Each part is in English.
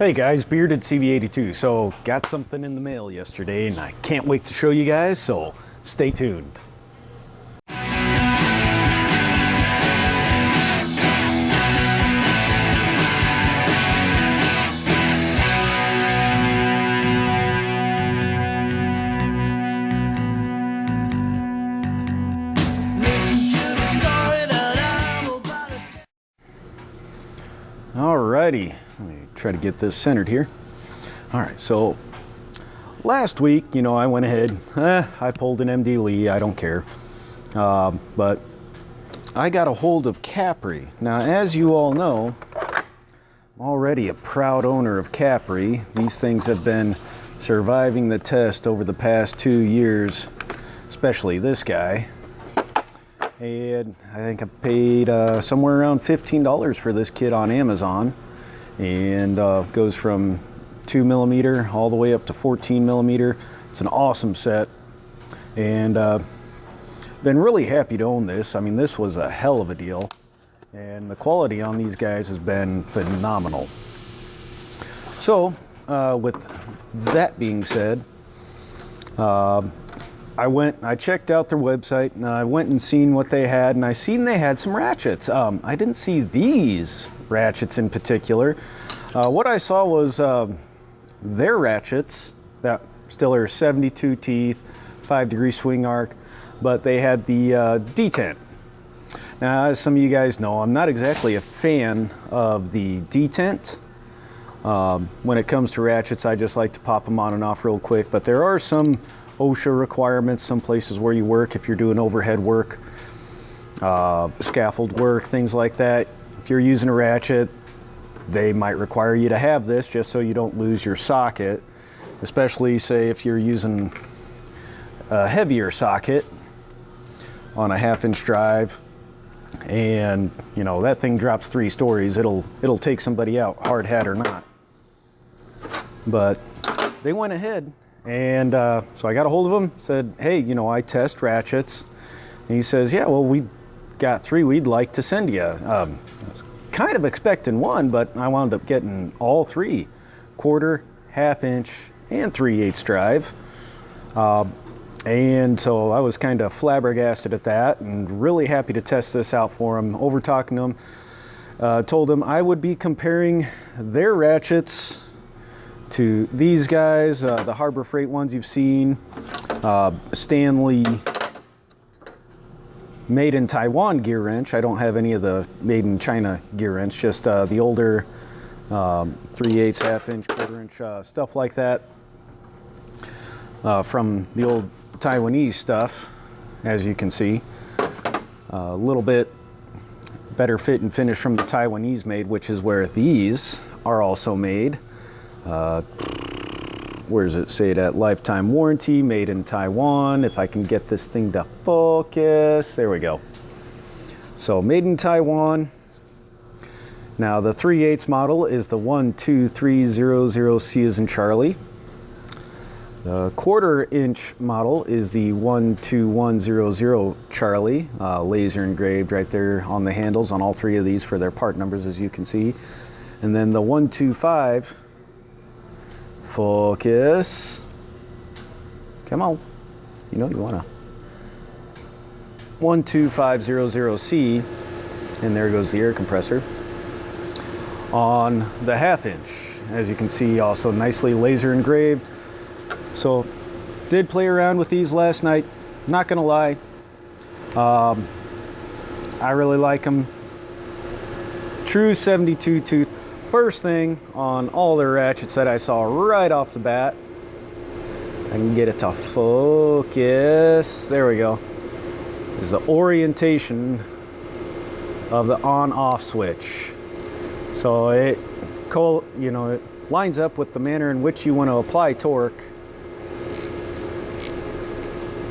Hey guys, Bearded CV82. So got something in the mail yesterday and I can't wait to show you guys, so stay tuned. Alrighty, let me try to get this centered here. Alright, so last week, I went ahead, I pulled an MD Lee, I don't care. But I got a hold of Capri. Now, as you all know, I'm already a proud owner of Capri. These things have been surviving the test over the past 2 years, especially this guy. And I think I paid somewhere around $15 for this kit on Amazon, and goes from 2mm all the way up to 14mm. It's an awesome set, and been really happy to own this. I mean, this was a hell of a deal, and the quality on these guys has been phenomenal. So with that being said, I checked out their website, and I went and seen what they had, and I seen they had some ratchets. I didn't see these ratchets in particular. What I saw was their ratchets that still are 72 teeth, 5-degree swing arc, but they had the detent. Now, as some of you guys know, I'm not exactly a fan of the detent. When it comes to ratchets, I just like to pop them on and off real quick, but there are some OSHA requirements, some places where you work, if you're doing overhead work, scaffold work, things like that. If you're using a ratchet, they might require you to have this just so you don't lose your socket, especially say if you're using a heavier socket on a 1/2-inch drive, and that thing drops 3 stories, it'll take somebody out, hard hat or not. But they went ahead, and so I got a hold of him, said, hey, I test ratchets. And he says, yeah, well, we got 3 we'd like to send you. I was kind of expecting 1, but I wound up getting all 3, 1/4, 1/2-inch, and 3/8 drive. And so I was kind of flabbergasted at that, and really happy to test this out for him. Over talking to him, told him I would be comparing their ratchets to these guys, the Harbor Freight ones you've seen, Stanley made in Taiwan gear wrench. I don't have any of the made in China gear wrench, just the older 3/8, 1/2-inch, 1/4-inch, stuff like that, from the old Taiwanese stuff, as you can see. A little bit better fit and finish from the Taiwanese made, which is where these are also made. Where does it say that? Lifetime warranty, made in Taiwan. If I can get this thing to focus, there we go. So made in Taiwan. Now the 3/8 model is the 12300C as in Charlie. The 1/4-inch model is the 12100 Charlie, laser engraved right there on the handles on all 3 of these for their part numbers, as you can see. And then the 125, focus, come on, you wanna, 12500C, and there goes the air compressor on the 1/2-inch, as you can see, also nicely laser engraved. So did play around with these last night, not gonna lie, I really like them. True 72 tooth. First thing on all their ratchets that I saw right off the bat, I can get it to focus, there we go, is the orientation of the on-off switch. So it lines up with the manner in which you want to apply torque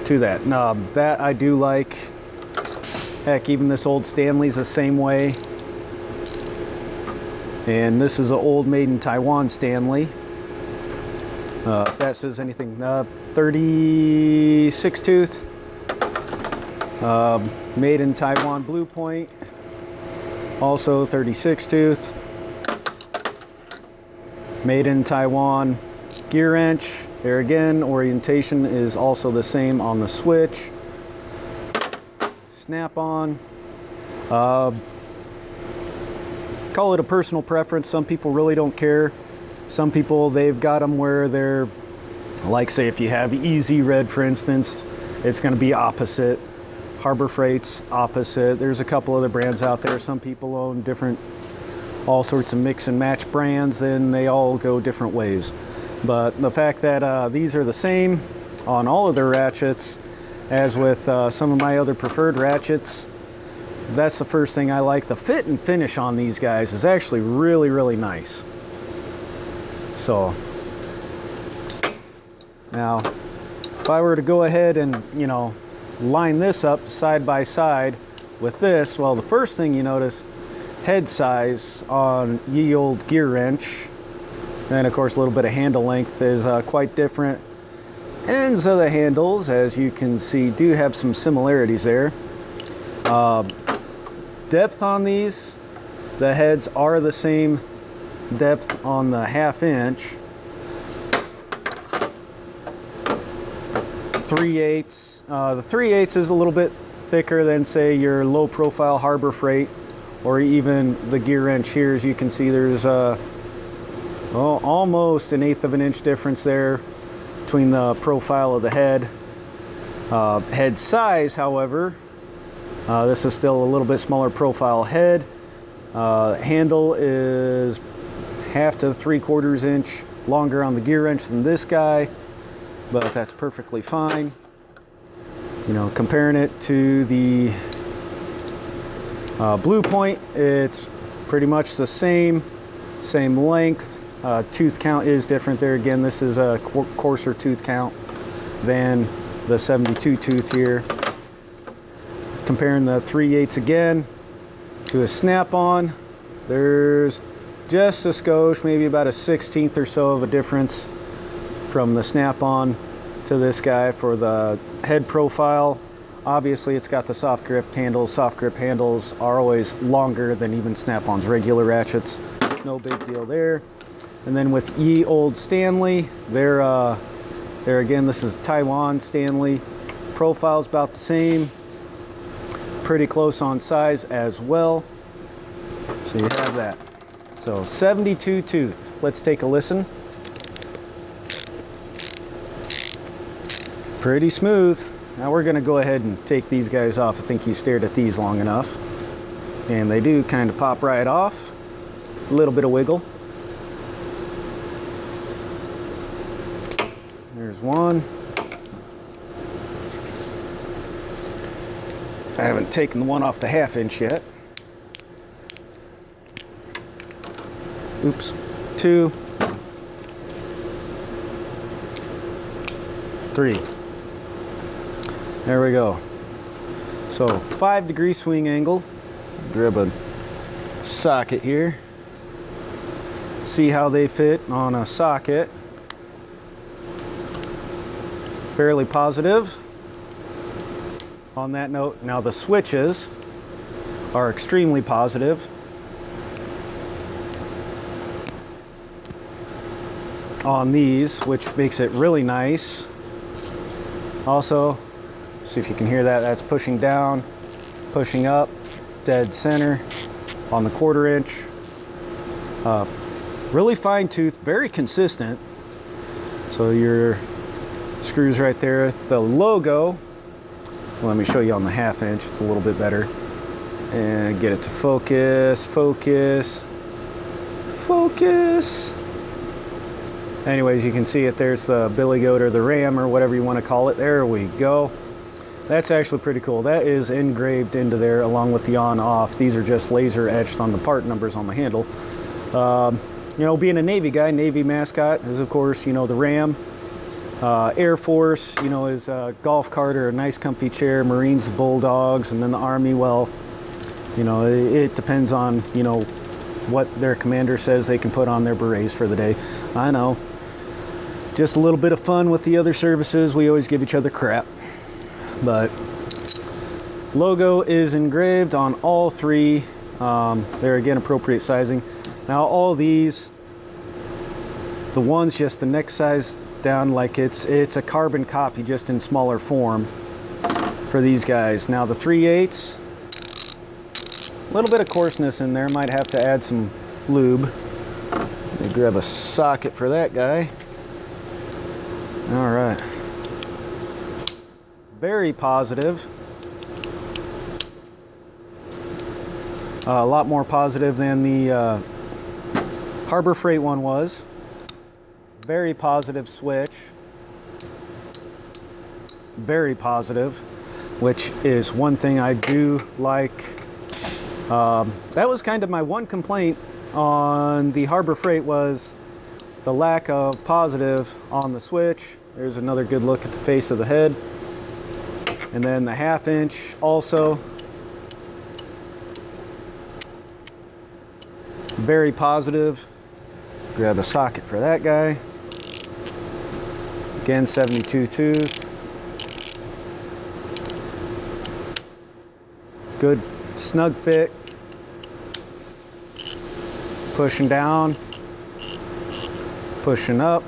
to that knob. That I do like. Heck, even this old Stanley's the same way. And this is an old made in Taiwan Stanley. If that says anything, 36 tooth. Made in Taiwan Blue Point. Also 36 tooth. Made in Taiwan gear wrench. There again, orientation is also the same on the switch. Snap-on. Call it a personal preference. Some people really don't care. Some people, they've got them where they're, like say if you have Easy Red for instance, it's going to be opposite. Harbor Freight's opposite. There's a couple other brands out there. Some people own different, all sorts of mix and match brands, and they all go different ways. But the fact that these are the same on all of their ratchets as with some of my other preferred ratchets, that's the first thing I like. The fit and finish on these guys is actually really, really nice. So now if I were to go ahead and, you know, line this up side by side with this, well, the first thing you notice, head size on ye old gear wrench, and of course a little bit of handle length is quite different. Ends of the handles, as you can see, do have some similarities there. Depth on these, the heads are the same depth on the 1/2 inch. 3/8. The 3/8 is a little bit thicker than say your low profile Harbor Freight or even the gear wrench here. As you can see, there's almost 1/8 of an inch difference there between the profile of the head. Head size, however, this is still a little bit smaller profile head. Handle is 1/2 to 3/4 inch longer on the gear wrench than this guy, but that's perfectly fine. You know, comparing it to the Blue Point, it's pretty much the same length. Tooth count is different there. Again, this is a coarser tooth count than the 72 tooth here. Comparing the 3/8 again to a Snap-on, there's just a skosh, maybe about a 1/16 or so of a difference from the Snap-on to this guy for the head profile. Obviously, it's got the soft grip handles. Soft grip handles are always longer than even Snap-on's regular ratchets. No big deal there. And then with ye old Stanley, there again, this is Taiwan Stanley. Profile's about the same. Pretty close on size as well. So you have that. So 72 tooth. Let's take a listen. Pretty smooth. Now we're going to go ahead and take these guys off. I think you stared at these long enough. And they do kind of pop right off. A little bit of wiggle. There's one. I haven't taken the one off the 1/2 inch yet. Oops. 2. 3. There we go. So 5-degree swing angle. Grab a socket here. See how they fit on a socket. Fairly positive. On that note, now the switches are extremely positive. On these, which makes it really nice. Also, see if you can hear that, that's pushing down, pushing up, dead center on the 1/4 inch. Really fine tooth, very consistent. So your screws right there, the logo, let me show you on the 1/2 inch, it's a little bit better. And get it to focus, focus, focus. Anyways, you can see it, there's the billy goat or the ram or whatever you want to call it. There we go. That's actually pretty cool. That is engraved into there along with the on off. These are just laser etched on the part numbers on the handle. You know, being a Navy guy, Navy mascot is of course, you know, the ram. Air Force, you know, is a golf cart or a nice comfy chair. Marines, bulldogs, and then the Army, well, you know, it depends on, you know, what their commander says they can put on their berets for the day. I know. Just a little bit of fun with the other services. We always give each other crap. But logo is engraved on all three. They're again appropriate sizing. Now all these the one's just the next size down, like it's a carbon copy, just in smaller form for these guys. Now the 3/8, a little bit of coarseness in there, might have to add some lube. Let me grab a socket for that guy. All right, very positive. A lot more positive than the Harbor Freight one was. Very positive switch. Very positive, which is one thing I do like. That was kind of my one complaint on the Harbor Freight, was the lack of positive on the switch. There's another good look at the face of the head. And then the 1/2 inch also. Very positive. Grab a socket for that guy. Again, 72 tooth. Good snug fit. Pushing down. Pushing up.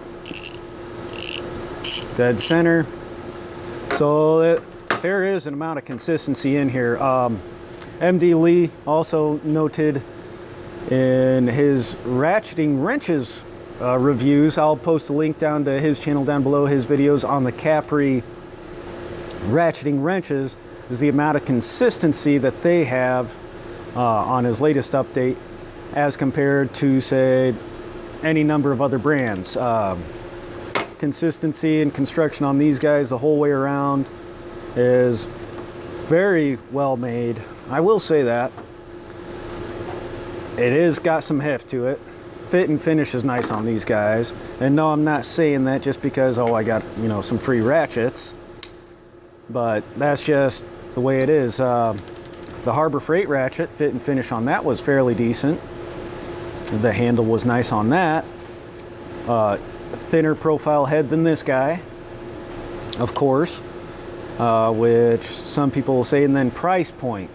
Dead center. So there is an amount of consistency in here. MD Lee also noted in his ratcheting wrenches reviews, I'll post a link down to his channel down below, his videos on the Capri ratcheting wrenches, is the amount of consistency that they have on his latest update as compared to, say, any number of other brands. Consistency and construction on these guys the whole way around is very well made. I will say that. It is got some heft to it. Fit and finish is nice on these guys. And no, I'm not saying that just because, oh, I got, you know, some free ratchets. But that's just the way it is. The Harbor Freight ratchet, fit and finish on that was fairly decent. The handle was nice on that. Thinner profile head than this guy, of course, which some people will say. And then price point.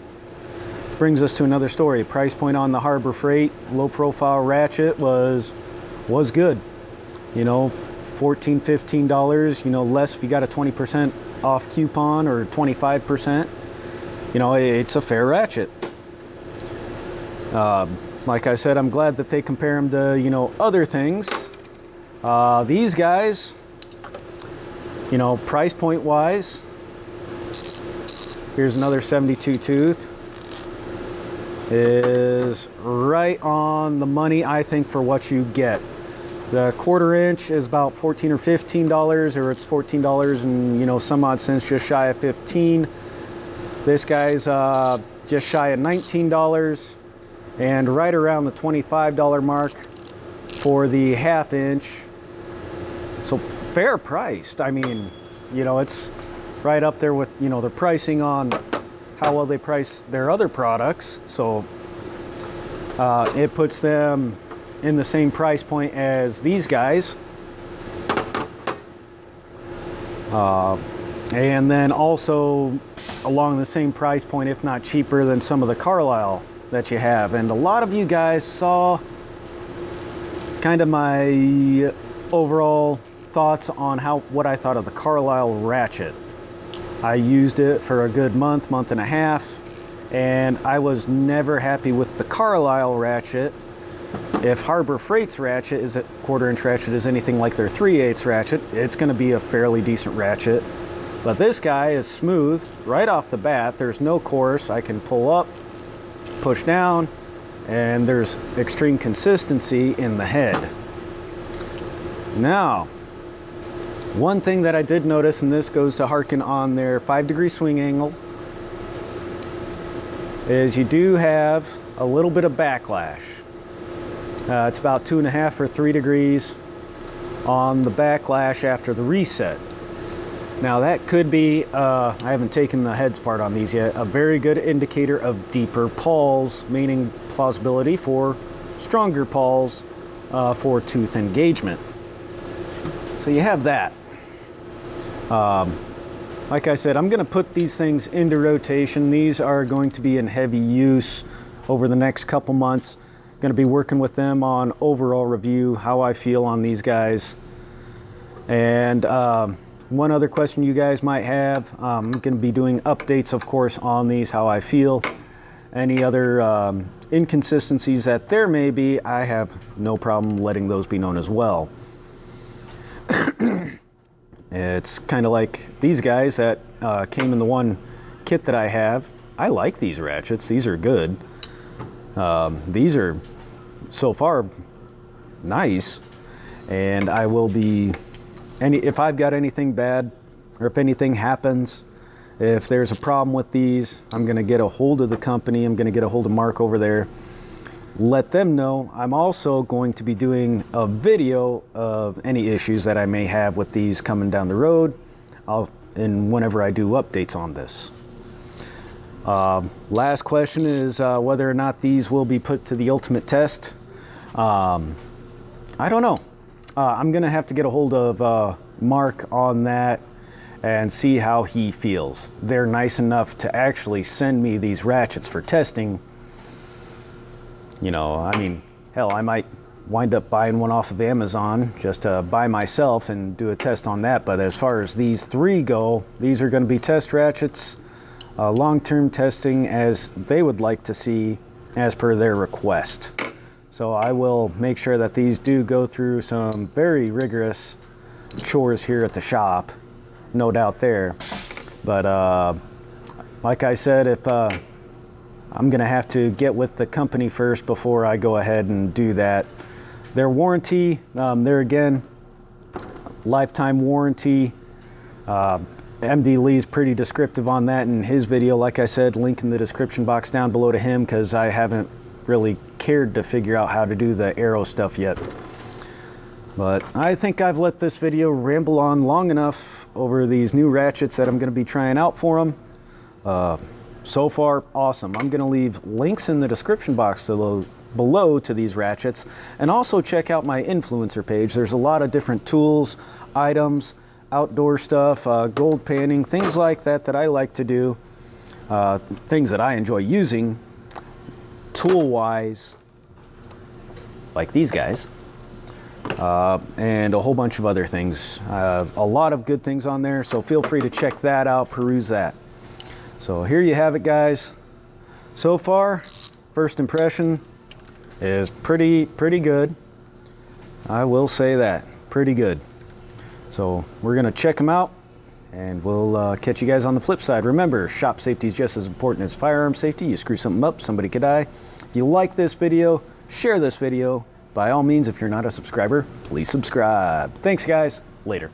Brings us to another story. Price point on the Harbor Freight low profile ratchet was good. You know, $14, $15, you know, less if you got a 20% off coupon or 25%. You know, it's a fair ratchet. Like I said, I'm glad that they compare them to, you know, other things. These guys, you know, price point wise, here's another 72 tooth. Is right on the money, I think, for what you get. The 1/4 inch is about $14 or $15, or it's $14 and, you know, some odd cents, just shy of 15. This guy's just shy of $19 and right around the $25 mark for the 1/2 inch. So fair priced. I mean, you know, it's right up there with, you know, their pricing on how well they price their other products. So it puts them in the same price point as these guys. And then also along the same price point, if not cheaper than some of the Carlisle that you have. And a lot of you guys saw kind of my overall thoughts on what I thought of the Carlisle ratchet. I used it for a good month and a half, and I was never happy with the Carlisle ratchet. If Harbor Freight's ratchet is a 1/4 inch ratchet is anything like their 3/8 ratchet, it's going to be a fairly decent ratchet. But this guy is smooth right off the bat. There's no coarse. I can pull up, push down, and there's extreme consistency in the head. Now, one thing that I did notice, and this goes to harken on their 5-degree swing angle, is you do have a little bit of backlash. It's about 2.5 or 3 degrees on the backlash after the reset. Now that could be, I haven't taken the heads part on these yet, a very good indicator of deeper pawls, meaning plausibility for stronger pawls for tooth engagement. So you have that. Like I said, I'm going to put these things into rotation. These are going to be in heavy use over the next couple months. Going to be working with them on overall review, how I feel on these guys. And one other question you guys might have, I'm going to be doing updates, of course, on these, how I feel. Any other inconsistencies that there may be, I have no problem letting those be known as well. It's kind of like these guys that came in the one kit that I have. I like these ratchets. These are good. These are so far nice, and I will be if I've got anything bad, or if anything happens, if there's a problem with these, I'm going to get a hold of the company. I'm going to get a hold of Mark over there, let them know. I'm also going to be doing a video of any issues that I may have with these coming down the road, and whenever I do updates on this. Last question is whether or not these will be put to the ultimate test. I don't know. I'm going to have to get a hold of Mark on that and see how he feels. They're nice enough to actually send me these ratchets for testing. You know, I mean, hell, I might wind up buying one off of Amazon just to buy myself and do a test on that. But as far as these three go, these are going to be test ratchets, long-term testing as they would like to see as per their request. So I will make sure that these do go through some very rigorous chores here at the shop, no doubt there. But like I said, if I'm gonna have to get with the company first before I go ahead and do that. Their warranty, there again, lifetime warranty. MD Lee's pretty descriptive on that in his video. Like I said, link in the description box down below to him, because I haven't really cared to figure out how to do the arrow stuff yet. But I think I've let this video ramble on long enough over these new ratchets that I'm going to be trying out for them. So far, awesome. I'm going to leave links in the description box below to these ratchets, and also check out my influencer page. There's a lot of different tools, items, outdoor stuff, gold panning, things like that that I like to do, things that I enjoy using tool-wise, like these guys, and a whole bunch of other things. A lot of good things on there, so feel free to check that out, peruse that. So here you have it, guys. So far, first impression is pretty good. I will say that, pretty good. So we're gonna check them out, and we'll catch you guys on the flip side. Remember, shop safety is just as important as firearm safety. You screw something up, somebody could die. If you like this video, share this video. By all means, if you're not a subscriber, please subscribe. Thanks, guys. Later.